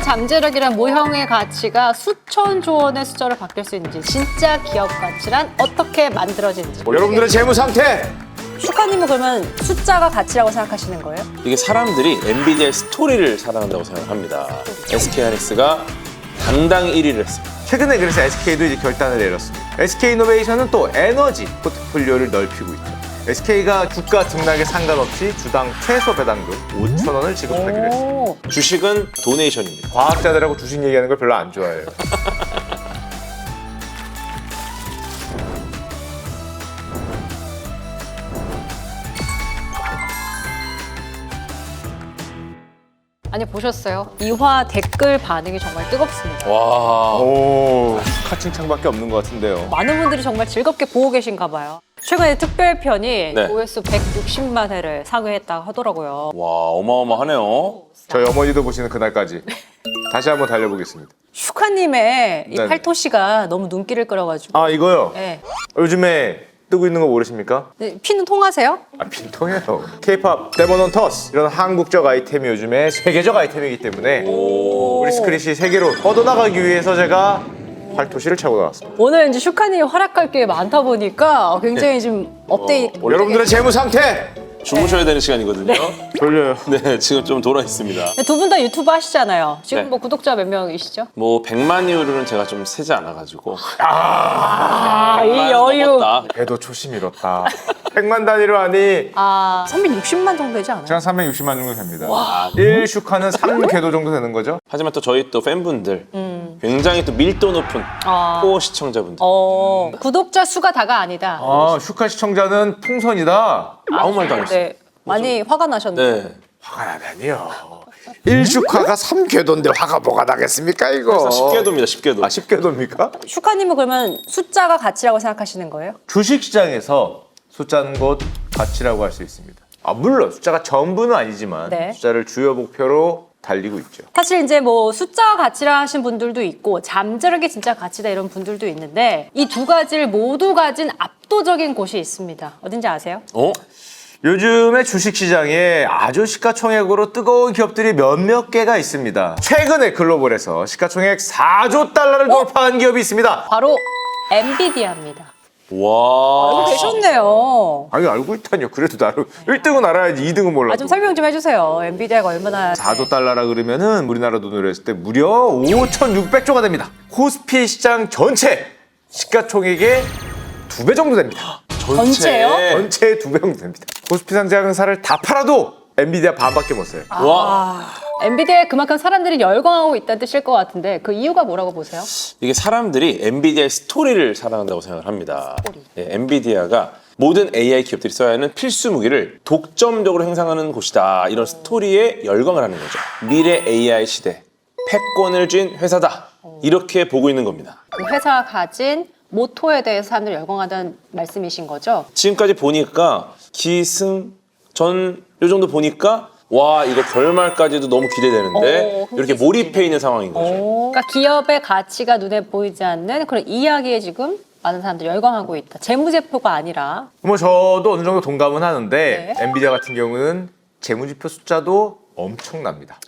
스토리와 잠재력이란 모형의 가치가 수천조 원의 숫자로 바뀔 수 있는지, 진짜 기업 가치란 어떻게 만들어지는지. 여러분들의 재무 상태! 슈카님은 그러면 숫자가 가치라고 생각하시는 거예요? 이게 사람들이 엔비디아의 스토리를 사랑한다고 생각합니다. SK하이닉스가 당당히 1위를 했습니다. 최근에 그래서 SK도 이제 결단을 내렸습니다. SK이노베이션은 또 에너지 포트폴리오를 넓히고 있죠. SK가 주가 등락에 상관없이 주당 최소 배당금 5,000원을 지급하기로 했습니다. 주식은 도네이션입니다. 과학자들하고 주식 얘기하는 걸 별로 안 좋아해요. 아니, 보셨어요? 이화 댓글 반응이 정말 뜨겁습니다. 와, 오, 카칭창밖에 없는 것 같은데요. 많은 분들이 정말 즐겁게 보고 계신가 봐요. 최근에 특별편이 네. 조회수 160만 회를 상회했다고 하더라고요. 와 어마어마하네요. 저희 어머니도 보시는 그날까지 다시 한번 달려보겠습니다. 슈카님의 이 네네. 팔토시가 너무 눈길을 끌어가지고. 아, 이거요? 네. 요즘에 뜨고 있는 거 모르십니까? 네, 피는 통하세요? 아, 빈통해요. K-pop 데모넌 터스 이런 한국적 아이템이 요즘에 세계적 아이템이기 때문에 우리 스크릿이 세계로 뻗어나가기 위해서 제가 팔토시를 차고 나왔습니다. 오늘 이제 슈카님이 활약할 게 많다 보니까 굉장히 좀 업데이트. 여러분들의 재무 상태! 주무셔야 되는 시간이거든요. 졸려요. 네, 지금 좀 돌아 있습니다. 두 분 다 유튜브 하시잖아요. 지금 네. 뭐 구독자 몇 명이시죠? 뭐 100만 이후로는 제가 좀 세지 않아가지고 이 여유. 넘었다. 배도 초심 잃었다. 100만 단위로 하니 360만 정도 되지 않아요? 제가 360만 정도 됩니다. 1슈카는 3궤도 정도 되는 거죠? 하지만 또 저희 또 팬분들 굉장히 또 밀도 높은 코어 시청자분들 구독자 수가 다가 아니다. 아, 슈카 시청자는 풍선이다. 아무 말도 안 했어요. 네. 많이 화가 나셨네요. 네. 화가 나다니요. 1슈카가 3궤도인데 화가 뭐가 나겠습니까, 이거? 10궤도입니다. 10궤도. 아, 10궤도입니까? 슈카님은 그러면 숫자가 가치라고 생각하시는 거예요? 주식시장에서 숫자는 곧 가치라고 할 수 있습니다. 아, 물론 숫자가 전부는 아니지만 네. 숫자를 주요 목표로 달리고 있죠. 사실 이제 뭐 숫자가 가치라 하신 분들도 있고 잠재력이 진짜 가치다 이런 분들도 있는데 이 두 가지를 모두 가진 압도적인 곳이 있습니다. 어딘지 아세요? 요즘에 주식시장에 아주 시가총액으로 뜨거운 기업들이 몇몇 개가 있습니다. 최근에 글로벌에서 시가총액 4조 달러를 돌파한 기업이 있습니다. 바로 엔비디아입니다. 와. 알고 계셨네요. 아니, 알고 있다니요. 그래도 나를 1등은 알아야지 2등은 몰라도. 좀 설명 좀 해주세요. 엔비디아가 얼마나 4조 달러라 그러면은 우리나라 돈으로 했을 때 무려 5,600조가 됩니다. 코스피 시장 전체 시가총액의 2배 정도 됩니다. 전체요? 전체의 2배 정도 됩니다. 코스피 상장사를 다 팔아도 엔비디아 반밖에 못 써요. 와. 엔비디아에 그만큼 사람들이 열광하고 있다는 뜻일 것 같은데 그 이유가 뭐라고 보세요? 이게 사람들이 엔비디아의 스토리를 사랑한다고 생각을 합니다. 예, 엔비디아가 모든 AI 기업들이 써야 하는 필수 무기를 독점적으로 행사하는 곳이다. 이런 스토리에 열광을 하는 거죠. 미래 AI 시대, 패권을 쥔 회사다. 이렇게 보고 있는 겁니다. 그 회사가 가진 모토에 대해서 사람들이 열광한다는 말씀이신 거죠? 지금까지 보니까 기승 전 요 정도 보니까 와 이거 결말까지도 너무 기대되는데 이렇게 몰입해 있는 상황인 거죠. 그러니까 기업의 가치가 눈에 보이지 않는 그런 이야기에 지금 많은 사람들이 열광하고 있다. 재무제표가 아니라. 뭐 저도 어느 정도 동감은 하는데 네. 엔비디아 같은 경우는 재무지표 숫자도 엄청납니다.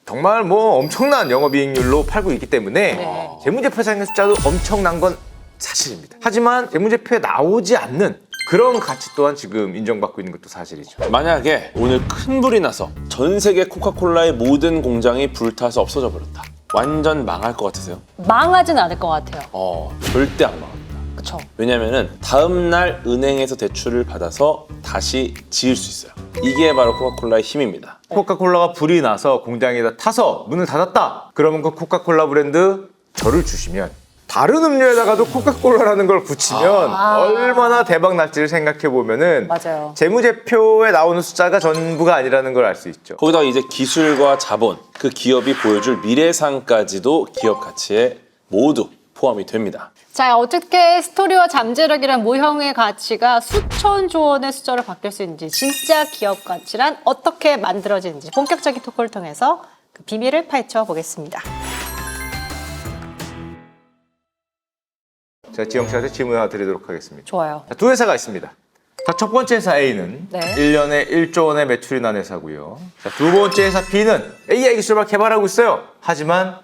정말 뭐 엄청난 영업이익률로 팔고 있기 때문에 네. 재무제표상의 숫자도 엄청난 건 사실입니다. 하지만 재무제표에 나오지 않는 그런 가치 또한 지금 인정받고 있는 것도 사실이죠. 만약에 오늘 큰 불이 나서 전 세계 코카콜라의 모든 공장이 불타서 없어져 버렸다. 완전 망할 것 같으세요? 망하진 않을 것 같아요. 절대 안 망합니다. 그쵸? 왜냐면은 다음 날 은행에서 대출을 받아서 다시 지을 수 있어요. 이게 바로 코카콜라의 힘입니다. 코카콜라가 불이 나서 공장에다 타서 문을 닫았다. 그러면 그 코카콜라 브랜드 저를 주시면 다른 음료에다가도 코카콜라라는 걸 붙이면 얼마나 대박 날지를 생각해 보면은 맞아요. 재무제표에 나오는 숫자가 전부가 아니라는 걸 알 수 있죠. 거기다가 이제 기술과 자본, 그 기업이 보여줄 미래상까지도 기업 가치에 모두 포함이 됩니다. 자, 어떻게 스토리와 잠재력이란 모형의 가치가 수천조 원의 숫자로 바뀔 수 있는지, 진짜 기업 가치란 어떻게 만들어지는지 본격적인 토크를 통해서 그 비밀을 파헤쳐 보겠습니다. 제가 지영 씨한테 질문 하나 드리도록 하겠습니다. 좋아요. 자, 두 회사가 있습니다. 자, 첫 번째 회사 A는 네. 1년에 1조 원의 매출이 난 회사고요. 자, 두 번째 회사 B는 AI 기술을 개발하고 있어요. 하지만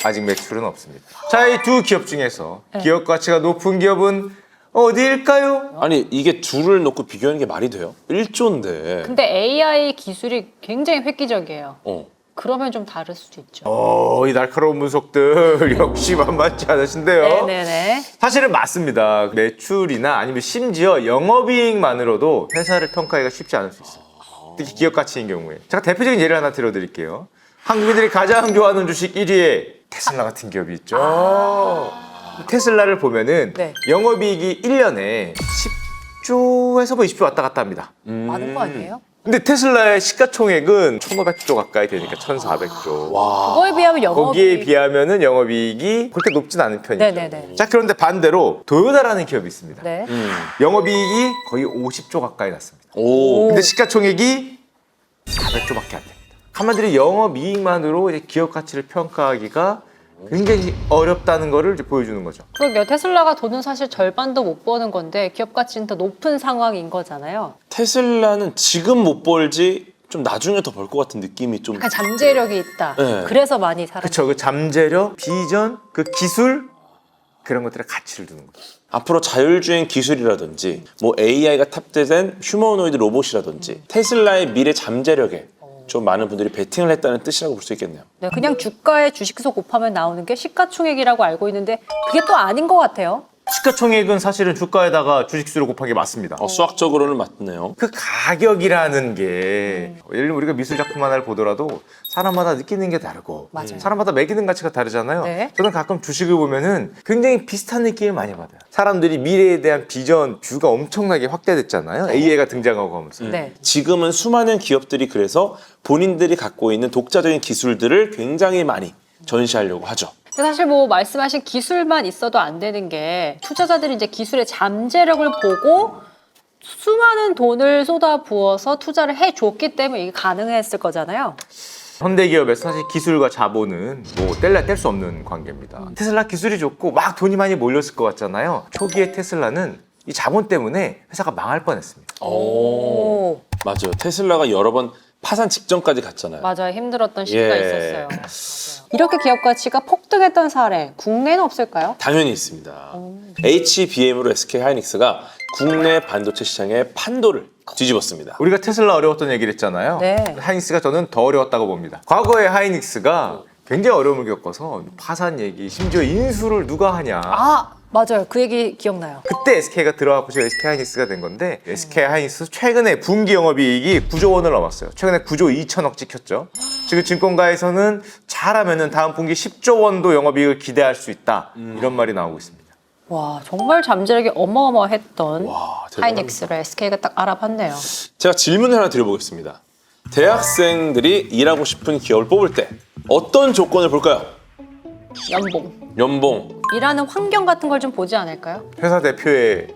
아직 매출은 없습니다. 자, 이 두 기업 중에서 기업 가치가 높은 기업은 어디일까요? 아니 이게 둘을 놓고 비교하는 게 말이 돼요? 1조인데. 근데 AI 기술이 굉장히 획기적이에요. 어. 그러면 좀 다를 수도 있죠. 이 날카로운 분석들 역시 만만치 않으신데요. 네네네. 사실은 맞습니다. 매출이나 아니면 심지어 영업이익만으로도 회사를 평가하기가 쉽지 않을 수 있어요. 특히 기업 가치인 경우에. 제가 대표적인 예를 하나 들어드릴게요. 한국인들이 가장 좋아하는 주식 1위에 테슬라 같은 기업이 있죠. 테슬라를 보면은 네. 영업이익이 1년에 10조에서 20조 왔다 갔다 합니다. 많은 거 아니에요? 근데 테슬라의 시가총액은 1,500조 가까이 되니까 1,400조. 그거에 비하면 영업이 거기에 비하면은 영업이익이 그렇게 높진 않은 편이죠. 네네네. 자, 그런데 반대로 도요타라는 기업이 있습니다. 네. 영업이익이 거의 50조 가까이 났습니다. 오. 근데 시가총액이 400조밖에 안 됩니다. 한마디로 영업이익만으로 이제 기업 가치를 평가하기가 굉장히 어렵다는 거를 이제 보여주는 거죠. 그러게요. 테슬라가 돈은 사실 절반도 못 버는 건데 기업 가치는 더 높은 상황인 거잖아요. 테슬라는 지금 못 벌지 좀 나중에 더 벌 것 같은 느낌이 좀. 약간 잠재력이 있다. 네. 그래서 많이 사람. 그렇죠. 그 잠재력, 비전, 그 기술 그런 것들에 가치를 두는 거죠. 앞으로 자율주행 기술이라든지 뭐 AI가 탑재된 휴머노이드 로봇이라든지 테슬라의 미래 잠재력에 좀 많은 분들이 베팅을 했다는 뜻이라고 볼 수 있겠네요. 네, 그냥 주가에 주식수 곱하면 나오는 게 시가총액이라고 알고 있는데 그게 또 아닌 것 같아요. 시가총액은 사실은 주가에다가 주식수를 곱한 게 맞습니다. 수학적으로는 맞네요. 그 가격이라는 게 예를 들면 우리가 미술 작품 하나를 보더라도 사람마다 느끼는 게 다르고 맞아요. 사람마다 매기는 가치가 다르잖아요. 네. 저는 가끔 주식을 보면은 굉장히 비슷한 느낌을 많이 받아요. 사람들이 미래에 대한 비전, 뷰가 엄청나게 확대됐잖아요. AI가 등장하고 하면서. 네. 지금은 수많은 기업들이 그래서 본인들이 갖고 있는 독자적인 기술들을 굉장히 많이 전시하려고 하죠. 근데 사실 뭐 말씀하신 기술만 있어도 안 되는 게 투자자들이 이제 기술의 잠재력을 보고 수많은 돈을 쏟아 부어서 투자를 해줬기 때문에 이게 가능했을 거잖아요. 현대기업에서 사실 기술과 자본은 뭐 뗄래야 뗄 수 없는 관계입니다. 테슬라 기술이 좋고 막 돈이 많이 몰렸을 것 같잖아요. 초기에 테슬라는 이 자본 때문에 회사가 망할 뻔했습니다. 오, 맞아요. 테슬라가 여러 번 파산 직전까지 갔잖아요. 맞아요. 힘들었던 시기가 예. 있었어요. 맞아요. 이렇게 기업 가치가 폭등했던 사례 국내는 없을까요? 당연히 있습니다. HBM으로 SK 하이닉스가 국내 반도체 시장의 판도를 뒤집었습니다. 우리가 테슬라 어려웠던 얘기를 했잖아요. 네. 하이닉스가 저는 더 어려웠다고 봅니다. 과거에 하이닉스가 굉장히 어려움을 겪어서 파산 얘기, 심지어 인수를 누가 하냐. 아, 맞아요. 그 얘기 기억나요. 그때 SK가 들어가고 SK 하이닉스가 된 건데 SK 하이닉스 최근에 분기 영업이익이 9조 원을 넘었어요. 최근에 9조 2천억 찍혔죠. 지금 증권가에서는 잘하면은 다음 분기 10조 원도 영업이익을 기대할 수 있다. 이런 말이 나오고 있습니다. 와, 정말 잠재력이 어마어마했던 와, 대단합니다. 하이닉스를 SK가 딱 알아봤네요. 제가 질문을 하나 드려보겠습니다. 대학생들이 일하고 싶은 기업을 뽑을 때 어떤 조건을 볼까요? 연봉. 연봉. 일하는 환경 같은 걸 좀 보지 않을까요? 회사 대표의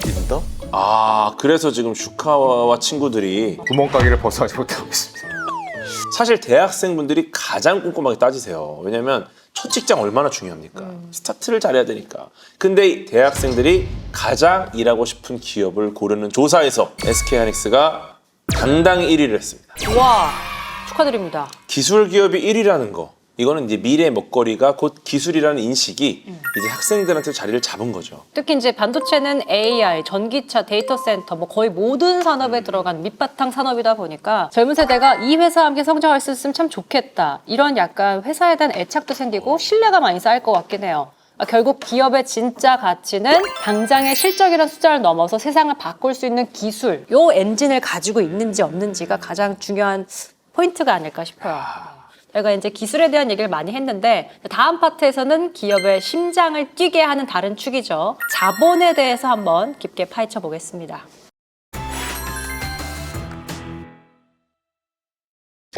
리더? 아, 그래서 지금 슈카와 친구들이 구멍가게를 벗어나지 못하고 있습니다. 사실 대학생분들이 가장 꼼꼼하게 따지세요. 왜냐면 첫 직장 얼마나 중요합니까? 스타트를 잘해야 되니까. 근데 이 대학생들이 가장 일하고 싶은 기업을 고르는 조사에서 SK하이닉스가 당당히 1위를 했습니다. 와, 축하드립니다. 기술 기업이 1위라는 거. 이거는 이제 미래 먹거리가 곧 기술이라는 인식이 이제 학생들한테 자리를 잡은 거죠. 특히 이제 반도체는 AI, 전기차, 데이터 센터 뭐 거의 모든 산업에 들어간 밑바탕 산업이다 보니까 젊은 세대가 이 회사와 함께 성장할 수 있으면 참 좋겠다. 이런 약간 회사에 대한 애착도 생기고 신뢰가 많이 쌓일 것 같긴 해요. 결국 기업의 진짜 가치는 당장의 실적이라는 숫자를 넘어서 세상을 바꿀 수 있는 기술, 요 엔진을 가지고 있는지 없는지가 가장 중요한 포인트가 아닐까 싶어요. 저희가 이제 기술에 대한 얘기를 많이 했는데 다음 파트에서는 기업의 심장을 뛰게 하는 다른 축이죠. 자본에 대해서 한번 깊게 파헤쳐 보겠습니다.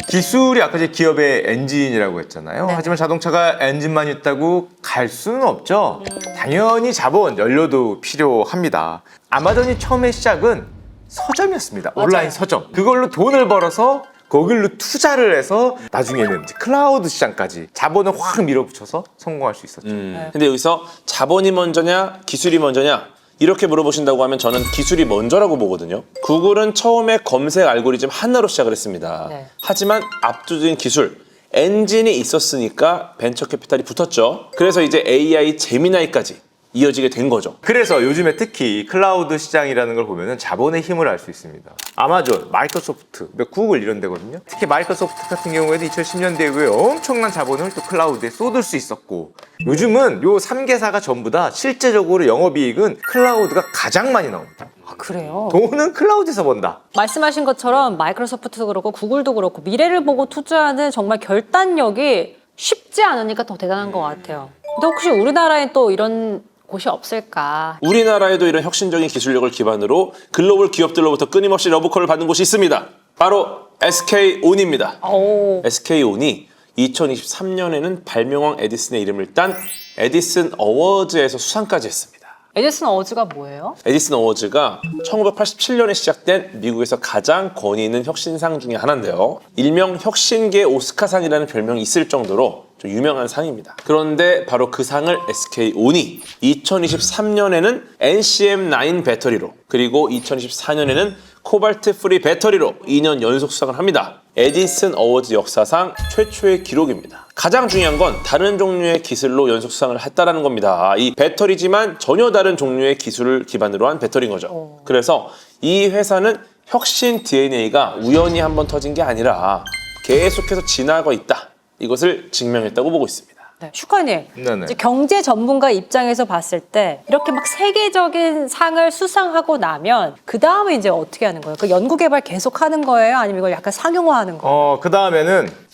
기술이 아까 이제 기업의 엔진이라고 했잖아요. 네. 하지만 자동차가 엔진만 있다고 갈 수는 없죠. 당연히 자본, 연료도 필요합니다. 아마존이 처음에 시작은 서점이었습니다. 온라인 서점. 그걸로 돈을 벌어서 거길로 투자를 해서 나중에는 이제 클라우드 시장까지 자본을 확 밀어붙여서 성공할 수 있었죠. 근데 여기서 자본이 먼저냐 기술이 먼저냐 이렇게 물어보신다고 하면 저는 기술이 먼저라고 보거든요. 구글은 처음에 검색 알고리즘 하나로 시작을 했습니다. 네. 하지만 압도적인 기술, 엔진이 있었으니까 벤처 캐피탈이 붙었죠. 그래서 이제 AI, 제미나이까지 이어지게 된 거죠. 그래서 요즘에 특히 클라우드 시장이라는 걸 보면은 자본의 힘을 알 수 있습니다. 아마존, 마이크로소프트, 구글 이런 데거든요. 특히 마이크로소프트 같은 경우에도 2010년대 이후에 엄청난 자본을 또 클라우드에 쏟을 수 있었고, 요즘은 요 3개사가 전부 다 실제적으로 영업이익은 클라우드가 가장 많이 나옵니다. 아, 그래요? 돈은 클라우드에서 번다. 말씀하신 것처럼 마이크로소프트도 그렇고 구글도 그렇고 미래를 보고 투자하는 정말 결단력이 쉽지 않으니까 더 대단한 것 같아요. 근데 혹시 우리나라에 또 이런 곳이 없을까? 우리나라에도 이런 혁신적인 기술력을 기반으로 글로벌 기업들로부터 끊임없이 러브콜을 받는 곳이 있습니다. 바로 SK온입니다. 오. SK온이 2023년에는 발명왕 에디슨의 이름을 딴 에디슨 어워즈에서 수상까지 했습니다. 에디슨 어워즈가 뭐예요? 에디슨 어워즈가 1987년에 시작된 미국에서 가장 권위 있는 혁신상 중에 하나인데요. 일명 혁신계 오스카상이라는 별명이 있을 정도로 좀 유명한 상입니다. 그런데 바로 그 상을 SK온이 2023년에는 NCM9 배터리로, 그리고 2024년에는 코발트 프리 배터리로 2년 연속 수상을 합니다. 에디슨 어워즈 역사상 최초의 기록입니다. 가장 중요한 건 다른 종류의 기술로 연속 수상을 했다는 겁니다. 이 배터리지만 전혀 다른 종류의 기술을 기반으로 한 배터리인 거죠. 그래서 이 회사는 혁신 DNA가 우연히 한번 터진 게 아니라 계속해서 지나고 있다. 이것을 증명했다고 보고 있습니다. 네. 슈카님, 네네. 이제 경제 전문가 입장에서 봤을 때 이렇게 막 세계적인 상을 수상하고 나면 그 다음에 이제 어떻게 하는 거예요? 그 연구 개발 계속 하는 거예요? 아니면 이걸 약간 상용화하는 거예요? 그 다음에는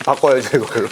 바꿔야죠, 이걸로.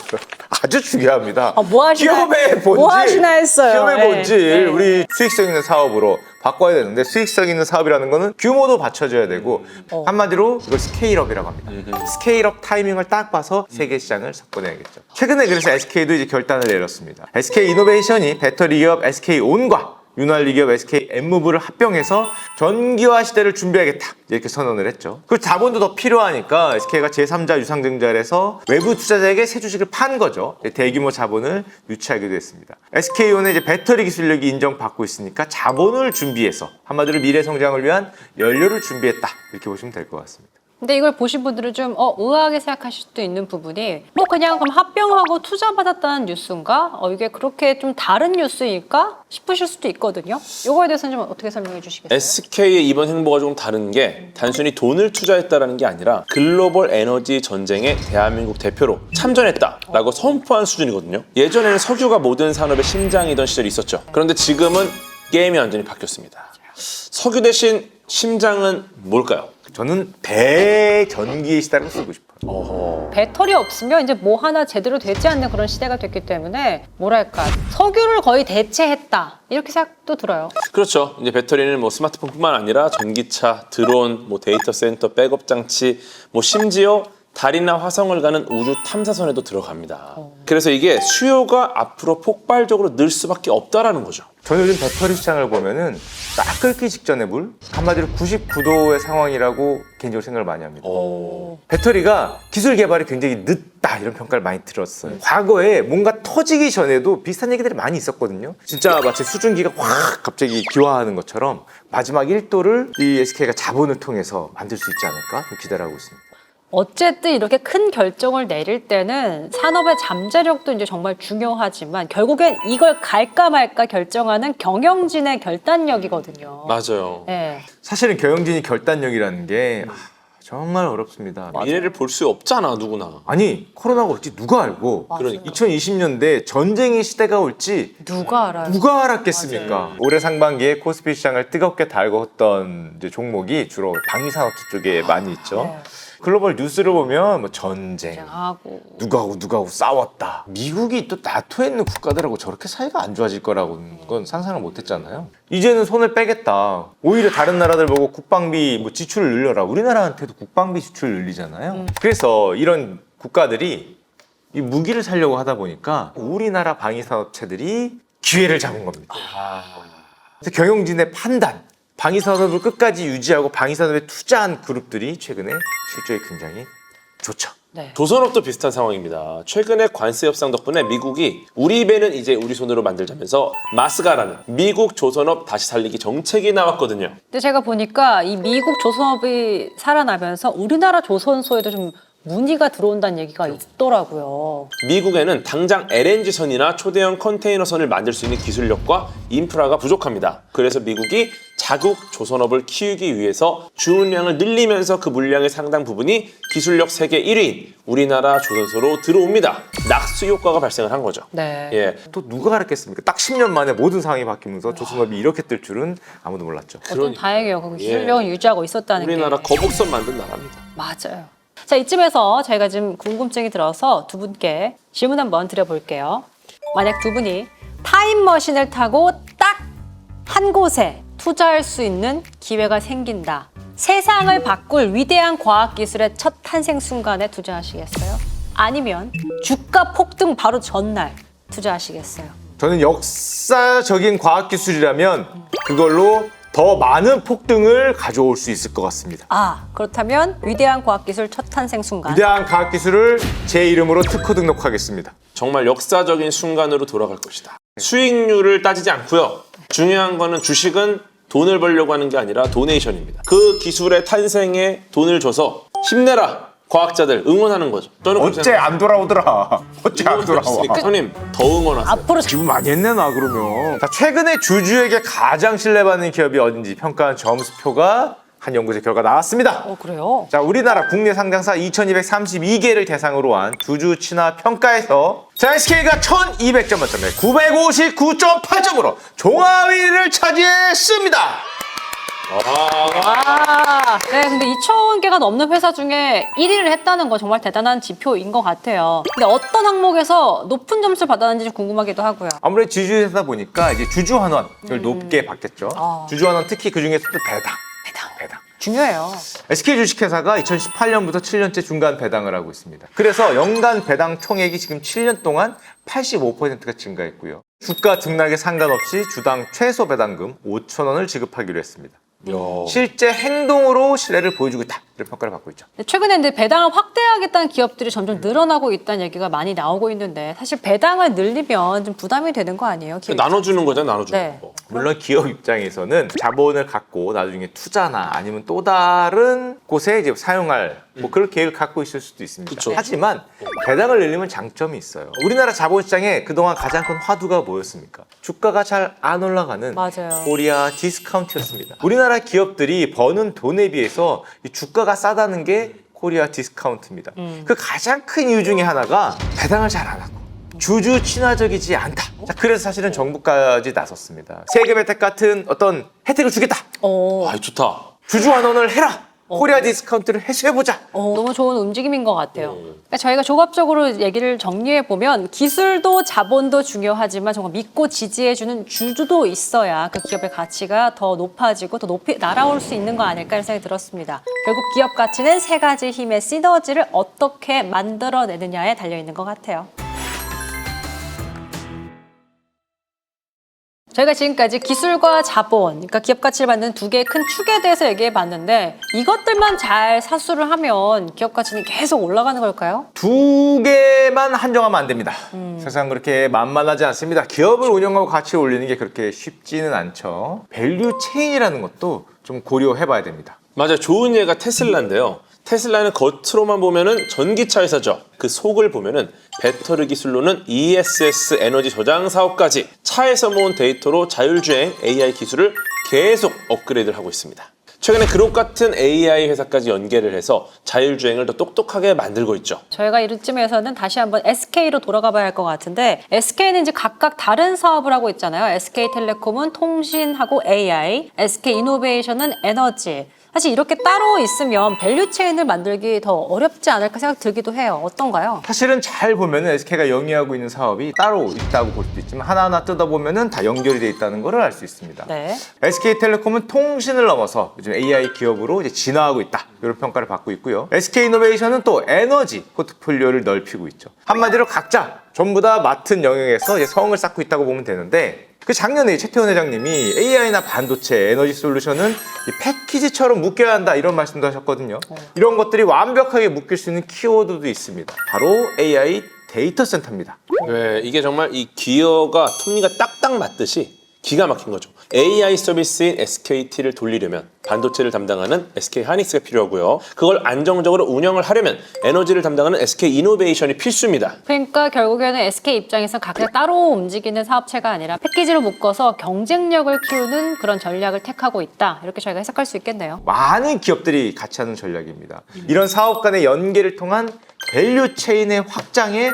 아주 중요합니다. 뭐 하시나- 기업의 본질. 뭐 하시나 했어요. 기업의 네. 본질. 네. 우리 수익성 있는 사업으로 바꿔야 되는데, 수익성 있는 사업이라는 거는 규모도 받쳐줘야 되고, 한마디로 이걸 스케일업이라고 합니다. 스케일업 타이밍을 딱 봐서 세계 시장을 석권해야겠죠. 최근에 그래서 SK도 이제 결단을 내렸습니다. SK 이노베이션이 배터리 기업 SK온과 윤활유 기업 SK N무브를 합병해서 전기화 시대를 준비하겠다, 이렇게 선언을 했죠. 그 자본도 더 필요하니까 SK가 제3자 유상증자를 해서 외부 투자자에게 새 주식을 판 거죠. 대규모 자본을 유치하기도 했습니다. SK온은 이제 배터리 기술력이 인정받고 있으니까 자본을 준비해서 한마디로 미래 성장을 위한 연료를 준비했다, 이렇게 보시면 될 것 같습니다. 근데 이걸 보신 분들은 좀 의아하게 생각하실 수도 있는 부분이 뭐 그냥 그럼 합병하고 투자받았다는 뉴스인가? 이게 그렇게 좀 다른 뉴스일까? 싶으실 수도 있거든요. 이거에 대해서는 좀 어떻게 설명해 주시겠어요? SK의 이번 행보가 조금 다른 게 단순히 돈을 투자했다는 게 아니라 글로벌 에너지 전쟁에 대한민국 대표로 참전했다라고 선포한 수준이거든요. 예전에는 석유가 모든 산업의 심장이던 시절이 있었죠. 그런데 지금은 게임이 완전히 바뀌었습니다. 석유 대신 심장은 뭘까요? 저는 대전기의 시대라고 쓰고 싶어요. 배터리 없으면 이제 뭐 하나 제대로 되지 않는 그런 시대가 됐기 때문에 뭐랄까 석유를 거의 대체했다 이렇게 생각도 들어요. 그렇죠. 이제 배터리는 뭐 스마트폰뿐만 아니라 전기차, 드론, 뭐 데이터 센터, 백업 장치, 뭐 심지어 달이나 화성을 가는 우주 탐사선에도 들어갑니다. 그래서 이게 수요가 앞으로 폭발적으로 늘 수밖에 없다라는 거죠. 저는 요즘 배터리 시장을 보면은 딱 끓기 직전의 물? 한마디로 99도의 상황이라고 개인적으로 생각을 많이 합니다. 배터리가 기술 개발이 굉장히 늦다, 이런 평가를 많이 들었어요. 과거에 뭔가 터지기 전에도 비슷한 얘기들이 많이 있었거든요. 진짜 마치 수증기가 확 갑자기 기화하는 것처럼 마지막 1도를 이 SK가 자본을 통해서 만들 수 있지 않을까 기대를 하고 있습니다. 어쨌든 이렇게 큰 결정을 내릴 때는 산업의 잠재력도 이제 정말 중요하지만 결국엔 이걸 갈까 말까 결정하는 경영진의 결단력이거든요. 맞아요. 네. 사실은 경영진이 결단력이라는 게 정말 어렵습니다. 미래를 볼 수 없잖아, 누구나. 아니, 코로나가 올지 누가 알고, 그러니까. 2020년대 전쟁의 시대가 올지 누가 알아요? 누가 알았겠습니까? 올해 상반기에 코스피 시장을 뜨겁게 달궜던 이제 종목이 주로 방위산업체 쪽에 많이 있죠. 네. 글로벌 뉴스를 보면 뭐 전쟁, 하고 누가하고 싸웠다. 미국이 또 나토에 있는 국가들하고 저렇게 사이가 안 좋아질 거라고는 건 상상을 못 했잖아요. 이제는 손을 빼겠다. 오히려 다른 나라들 보고 국방비 뭐 지출을 늘려라. 우리나라한테도 국방비 지출을 늘리잖아요. 그래서 이런 국가들이 이 무기를 사려고 하다 보니까 우리나라 방위산업체들이 기회를 잡은 겁니다. 그래서 경영진의 판단, 방위산업을 끝까지 유지하고 방위산업에 투자한 그룹들이 최근에 실적이 굉장히 좋죠. 네. 조선업도 비슷한 상황입니다. 최근에 관세 협상 덕분에 미국이 우리 배는 이제 우리 손으로 만들자면서 마스가라는 미국 조선업 다시 살리기 정책이 나왔거든요. 근데 제가 보니까 이 미국 조선업이 살아나면서 우리나라 조선소에도 좀 문의가 들어온다는 얘기가 있더라고요. 미국에는 당장 LNG선이나 초대형 컨테이너선을 만들 수 있는 기술력과 인프라가 부족합니다. 그래서 미국이 자국 조선업을 키우기 위해서 주문량을 늘리면서 그 물량의 상당 부분이 기술력 세계 1위인 우리나라 조선소로 들어옵니다. 낙수 효과가 발생을 한 거죠. 네. 예. 또 누가 알았겠습니까? 딱 10년 만에 모든 상황이 바뀌면서 조선업이 이렇게 뜰 줄은 아무도 몰랐죠. 좀 다행이에요. 그 기술력을 유지하고 있었다는 우리나라 게. 거북선 만든 나라입니다. 맞아요. 자, 이쯤에서 저희가 지금 궁금증이 들어서 두 분께 질문 한번 드려볼게요. 만약 두 분이 타임머신을 타고 딱 한 곳에 투자할 수 있는 기회가 생긴다. 세상을 바꿀 위대한 과학기술의 첫 탄생 순간에 투자하시겠어요? 아니면 주가 폭등 바로 전날 투자하시겠어요? 저는 역사적인 과학기술이라면 그걸로 더 많은 폭등을 가져올 수 있을 것 같습니다. 아, 그렇다면 위대한 과학기술 첫 탄생 순간. 위대한 과학기술을 제 이름으로 특허 등록하겠습니다. 정말 역사적인 순간으로 돌아갈 것이다. 수익률을 따지지 않고요. 중요한 거는 주식은 돈을 벌려고 하는 게 아니라 도네이션입니다. 그 기술의 탄생에 돈을 줘서 힘내라 과학자들 응원하는 거죠. 저는 그렇게 어째 안 돌아오더라. 어째 안 돌아와. 생각합니다. 형님 더 응원하세요. 앞으로 기분 많이 했네 나 그러면. 자, 최근에 주주에게 가장 신뢰받는 기업이 어딘지 평가한 점수표가 한 연구소 결과 나왔습니다. 그래요? 자, 우리나라 국내 상장사 2232개를 대상으로 한 주주 친화 평가에서 자, SK가 1200점 만점에 959.8점으로 종합위를 차지했습니다. 아, 네, 근데 2,000개가 넘는 회사 중에 1위를 했다는 거 정말 대단한 지표인 것 같아요. 근데 어떤 항목에서 높은 점수를 받았는지 좀 궁금하기도 하고요. 아무래도 지주회사다 보니까 이제 주주 환원을 높게 받겠죠. 주주 환원 특히 그 중에서도 배당. 중요해요. SK 주식회사가 2018년부터 7년째 중간 배당을 하고 있습니다. 그래서 연간 배당 총액이 지금 7년 동안 85%가 증가했고요. 주가 등락에 상관없이 주당 최소 배당금 5,000원을 지급하기로 했습니다. 실제 행동으로 신뢰를 보여주고 있다. 이런 평가를 받고 있죠. 최근에 근데 배당을 확대하겠다는 기업들이 점점 늘어나고 있다는 얘기가 많이 나오고 있는데 사실 배당을 늘리면 좀 부담이 되는 거 아니에요? 기업 나눠주는 거잖아, 나눠주는 네. 거. 물론 기업 입장에서는 자본을 갖고 나중에 투자나 아니면 또 다른 곳에 이제 사용할 뭐 그럴 계획을 갖고 있을 수도 있습니다. 그쵸. 하지만 배당을 늘리면 장점이 있어요. 우리나라 자본시장에 그동안 가장 큰 화두가 뭐였습니까? 주가가 잘 안 올라가는 맞아요. 코리아 디스카운트였습니다. 우리나라 기업들이 버는 돈에 비해서 이 주가가 싸다는 게 코리아 디스카운트입니다. 그 가장 큰 이유 중에 하나가 배당을 잘 안 하고 주주 친화적이지 않다. 자, 그래서 사실은 정부까지 나섰습니다. 세금 혜택 같은 어떤 혜택을 주겠다. 어, 아, 좋다. 주주 환원을 해라. 코리아 디스카운트를 해소해보자. 너무 좋은 움직임인 것 같아요. 그러니까 저희가 조합적으로 얘기를 정리해 보면 기술도 자본도 중요하지만 정말 믿고 지지해주는 주주도 있어야 그 기업의 가치가 더 높아지고 더 높이 날아올 수 있는 거 아닐까 이런 생각이 들었습니다. 결국 기업 가치는 세 가지 힘의 시너지를 어떻게 만들어내느냐에 달려 있는 것 같아요. 저희가 지금까지 기술과 자본, 그러니까 기업 가치를 받는 두 개의 큰 축에 대해서 얘기해 봤는데 이것들만 잘 사수를 하면 기업 가치는 계속 올라가는 걸까요? 두 개만 한정하면 안 됩니다. 세상 그렇게 만만하지 않습니다. 기업을 운영하고 가치 올리는 게 그렇게 쉽지는 않죠. 밸류 체인이라는 것도 좀 고려해봐야 됩니다. 맞아요. 좋은 예가 테슬라인데요. 테슬라는 겉으로만 보면은 전기차 회사죠. 그 속을 보면은 배터리 기술로는 ESS 에너지 저장 사업까지 차에서 모은 데이터로 자율주행 AI 기술을 계속 업그레이드를 하고 있습니다. 최근에 그룹 같은 AI 회사까지 연계를 해서 자율주행을 더 똑똑하게 만들고 있죠. 저희가 이쯤에서는 다시 한번 SK로 돌아가 봐야 할 것 같은데 SK는 이제 각각 다른 사업을 하고 있잖아요. SK텔레콤은 통신하고 AI, SK이노베이션은 에너지. 사실 이렇게 따로 있으면 밸류 체인을 만들기 더 어렵지 않을까 생각 들기도 해요. 어떤가요? 사실은 잘 보면 SK가 영위하고 있는 사업이 따로 있다고 볼 수도 있지만 하나하나 뜯어보면 다 연결이 돼 있다는 걸 알 수 있습니다. 네. SK텔레콤은 통신을 넘어서 요즘 AI 기업으로 이제 진화하고 있다. 이런 평가를 받고 있고요. SK이노베이션은 또 에너지 포트폴리오를 넓히고 있죠. 한마디로 각자 전부 다 맡은 영역에서 이제 성을 쌓고 있다고 보면 되는데 그 작년에 최태원 회장님이 AI나 반도체, 에너지 솔루션은 이 패키지처럼 묶여야 한다 이런 말씀도 하셨거든요. 이런 것들이 완벽하게 묶일 수 있는 키워드도 있습니다. 바로 AI 데이터 센터입니다. 네, 이게 정말 이 기어가 톱니가 딱딱 맞듯이 기가 막힌 거죠. AI 서비스인 SKT를 돌리려면 반도체를 담당하는 SK 하이닉스가 필요하고요. 그걸 안정적으로 운영을 하려면 에너지를 담당하는 SK 이노베이션이 필수입니다. 그러니까 결국에는 SK 입장에서 각자 따로 움직이는 사업체가 아니라 패키지로 묶어서 경쟁력을 키우는 그런 전략을 택하고 있다. 이렇게 저희가 해석할 수 있겠네요. 많은 기업들이 같이 하는 전략입니다. 이런 사업 간의 연계를 통한 밸류 체인의 확장에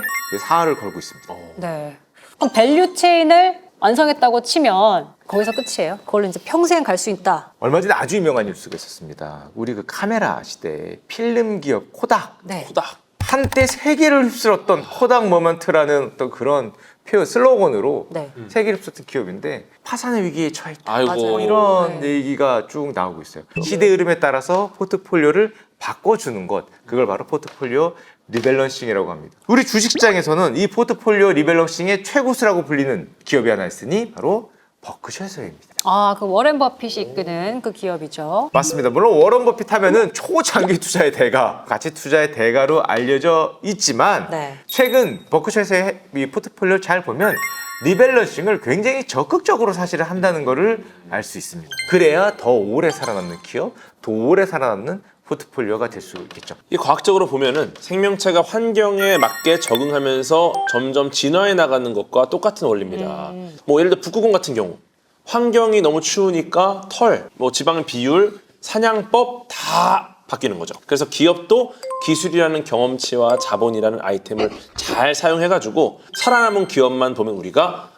사활을 걸고 있습니다. 네. 그럼 밸류 체인을 완성했다고 치면 거기서 끝이에요. 그걸로 이제 평생 갈 수 있다. 얼마 전에 아주 유명한 뉴스가 있었습니다. 우리 그 카메라 시대에 필름 기업 코닥. 네. 코닥. 한때 세계를 휩쓸었던 코닥 모먼트라는 어떤 그런 표현 슬로건으로 네. 세계를 휩쓸었던 기업인데 파산의 위기에 처했다. 아이고. 맞아요. 이런 네. 얘기가 쭉 나오고 있어요. 시대 흐름에 따라서 포트폴리오를 바꿔주는 것, 그걸 바로 포트폴리오 리밸런싱이라고 합니다. 우리 주식시장에서는 이 포트폴리오 리밸런싱의 최고수라고 불리는 기업이 하나 있으니 바로 버크셔서입니다. 아, 그 워렌 버핏이 이끄는 그 기업이죠. 맞습니다. 물론 워런 버핏 하면은 초장기 투자의 대가, 가치 투자의 대가로 알려져 있지만 네. 최근 버크셔의 이 포트폴리오 잘 보면 리밸런싱을 굉장히 적극적으로 사실을 한다는 것을 알 수 있습니다. 그래야 더 오래 살아남는 기업, 더 오래 살아남는 포트폴리오가 될 수 있겠죠. 이 과학적으로 보면은 생명체가 환경에 맞게 적응하면서 점점 진화해 나가는 것과 똑같은 원리입니다. 뭐 예를 들어 북극곰 같은 경우 환경이 너무 추우니까 털, 뭐 지방의 비율, 사냥법 다 바뀌는 거죠. 그래서 기업도 기술이라는 경험치와 자본이라는 아이템을 잘 사용해가지고 살아남은 기업만 보면 우리가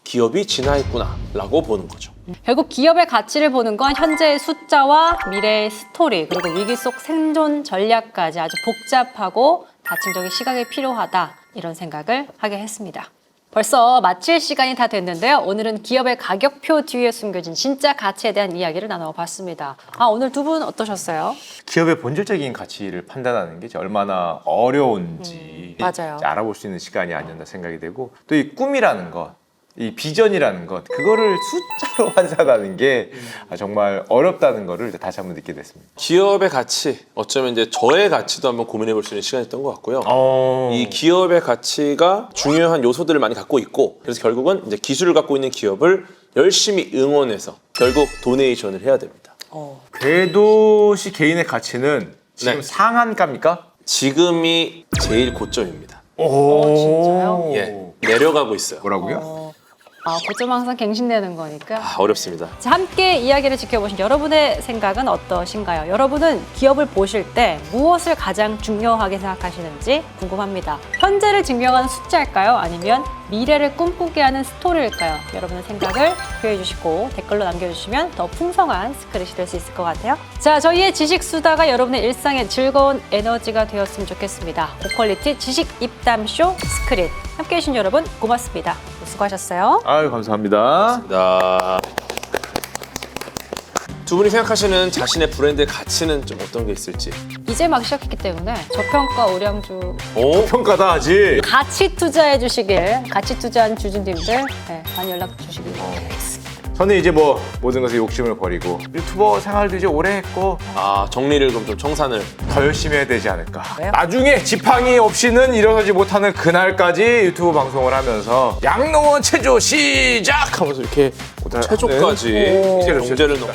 기업이 진화했구나 라고 보는 거죠. 결국 기업의 가치를 보는 건 현재의 숫자와 미래의 스토리, 그리고 위기 속 생존 전략까지 아주 복잡하고 다층적인 시각이 필요하다, 이런 생각을 하게 했습니다. 벌써 마칠 시간이 다 됐는데요. 오늘은 기업의 가격표 뒤에 숨겨진 진짜 가치에 대한 이야기를 나눠봤습니다. 오늘 두 분 어떠셨어요? 기업의 본질적인 가치를 판단하는 게 이제 얼마나 어려운지 맞아요. 이제 알아볼 수 있는 시간이 아니었나 생각이 되고, 또 이 꿈이라는 것, 이 비전이라는 것, 그거를 숫자로 환산하는 게 정말 어렵다는 거를 다시 한번 느끼게 됐습니다. 기업의 가치, 어쩌면 이제 저의 가치도 한번 고민해 볼 수 있는 시간이었던 것 같고요. 이 기업의 가치가 중요한 요소들을 많이 갖고 있고, 그래서 결국은 이제 기술을 갖고 있는 기업을 열심히 응원해서 결국 도네이션을 해야 됩니다. 궤도시 개인의 가치는 지금 네. 상한가입니까? 지금이 제일 고점입니다. 진짜요? 예, 내려가고 있어요. 뭐라고요? 고점 항상 갱신되는 거니까. 어렵습니다. 자, 함께 이야기를 지켜보신 여러분의 생각은 어떠신가요? 여러분은 기업을 보실 때 무엇을 가장 중요하게 생각하시는지 궁금합니다. 현재를 증명하는 숫자일까요? 아니면 미래를 꿈꾸게 하는 스토리일까요? 여러분의 생각을 표해 주시고 댓글로 남겨주시면 더 풍성한 스크릿이 될 수 있을 것 같아요. 자, 저희의 지식 수다가 여러분의 일상에 즐거운 에너지가 되었으면 좋겠습니다. 고퀄리티 지식 입담쇼 스크릿. 함께 해주신 여러분 고맙습니다. 수고하셨어요. 아유, 감사합니다. 두 분이 생각하시는 자신의 브랜드의 가치는 좀 어떤 게 있을지. 이제 막 시작했기 때문에 저평가 우량주 평가다 아직. 같이 투자해 주시길, 같이 투자한 주주님들 많이 연락 주시길 바라겠습니다. 저는 이제 뭐 모든 것에 욕심을 버리고 유튜버 생활도 이제 오래 했고 정리를 그럼 좀 청산을. 더 열심히 해야 되지 않을까. 왜요? 나중에 지팡이 없이는 일어서지 못하는 그날까지 유튜브 방송을 하면서 양농원 체조 시작 하면서 이렇게 체조까지 네. 경제를 넣어.